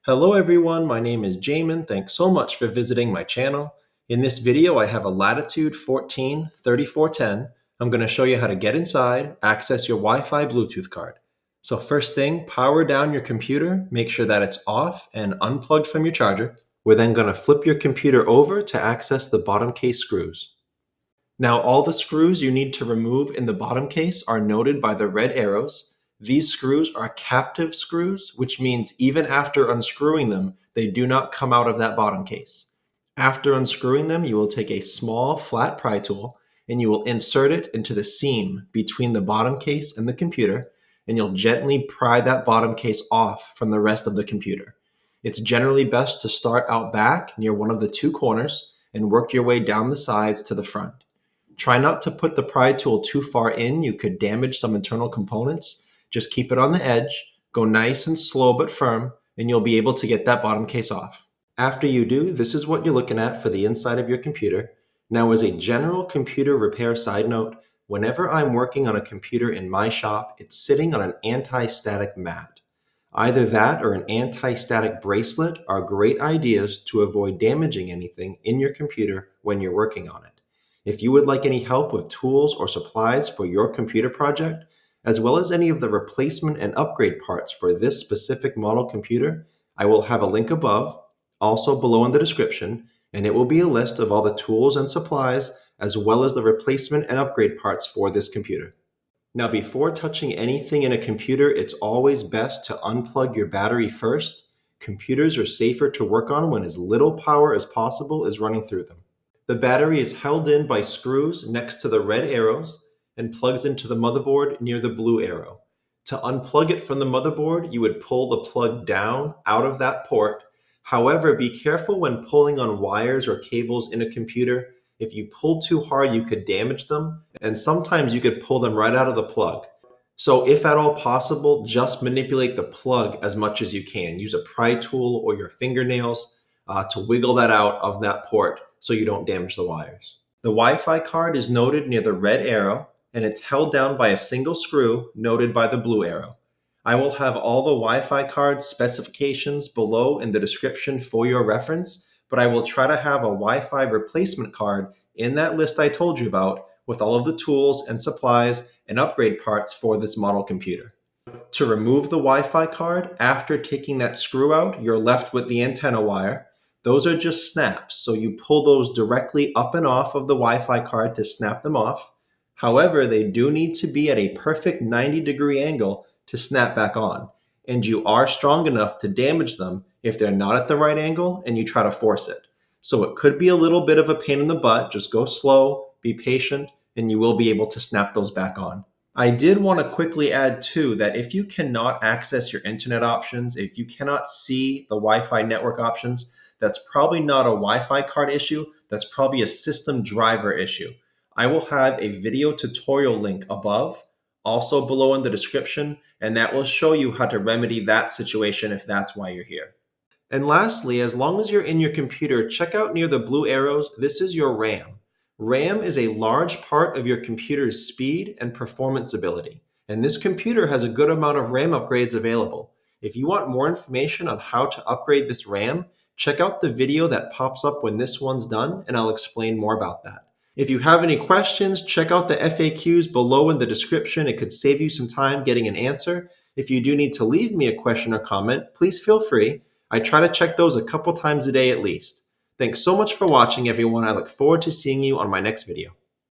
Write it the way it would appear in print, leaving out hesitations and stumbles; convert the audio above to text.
Hello everyone, my name is Jamin. Thanks so much for visiting my channel. In this video, I have a Latitude 14-3410. I'm going to show you how to get inside, access your Wi-Fi Bluetooth card. So first thing, power down your computer, make sure that it's off and unplugged from your charger. We're then going to flip your computer over to access the bottom case screws. Now all the screws you need to remove in the bottom case are noted by the red arrows. These screws are captive screws, which means even after unscrewing them, they do not come out of that bottom case. After unscrewing them, you will take a small flat pry tool and you will insert it into the seam between the bottom case and the computer, and you'll gently pry that bottom case off from the rest of the computer. It's generally best to start out back near one of the two corners and work your way down the sides to the front. Try not to put the pry tool too far in, you could damage some internal components. Just keep it on the edge, go nice and slow but firm, and you'll be able to get that bottom case off. After you do, this is what you're looking at for the inside of your computer. Now, as a general computer repair side note, whenever I'm working on a computer in my shop, it's sitting on an anti-static mat. Either that or an anti-static bracelet are great ideas to avoid damaging anything in your computer when you're working on it. If you would like any help with tools or supplies for your computer project, as well as any of the replacement and upgrade parts for this specific model computer, I will have a link above, also below in the description, and it will be a list of all the tools and supplies, as well as the replacement and upgrade parts for this computer. Now, before touching anything in a computer, it's always best to unplug your battery first. Computers are safer to work on when as little power as possible is running through them. The battery is held in by screws next to the red arrows and plugs into the motherboard near the blue arrow. To unplug it from the motherboard, you would pull the plug down out of that port. However, be careful when pulling on wires or cables in a computer. If you pull too hard, you could damage them, and sometimes you could pull them right out of the plug. So if at all possible, just manipulate the plug as much as you can. Use a pry tool or your fingernails to wiggle that out of that port so you don't damage the wires. The Wi-Fi card is noted near the red arrow, and it's held down by a single screw noted by the blue arrow. I will have all the Wi-Fi card specifications below in the description for your reference, but I will try to have a Wi-Fi replacement card in that list I told you about with all of the tools and supplies and upgrade parts for this model computer. To remove the Wi-Fi card, after taking that screw out, you're left with the antenna wire. Those are just snaps, so you pull those directly up and off of the Wi-Fi card to snap them off. However, they do need to be at a perfect 90-degree angle to snap back on, and you are strong enough to damage them if they're not at the right angle and you try to force it. So it could be a little bit of a pain in the butt. Just go slow, be patient, and you will be able to snap those back on. I did want to quickly add too that if you cannot access your internet options, if you cannot see the Wi-Fi network options, that's probably not a Wi-Fi card issue. That's probably a system driver issue. I will have a video tutorial link above, also below in the description, and that will show you how to remedy that situation if that's why you're here. And lastly, as long as you're in your computer, check out near the blue arrows, this is your RAM. RAM is a large part of your computer's speed and performance ability, and this computer has a good amount of RAM upgrades available. If you want more information on how to upgrade this RAM, check out the video that pops up when this one's done, and I'll explain more about that. If you have any questions, check out the FAQs below in the description. It could save you some time getting an answer. If you do need to leave me a question or comment, please feel free. I try to check those a couple times a day at least. Thanks so much for watching, everyone. I look forward to seeing you on my next video.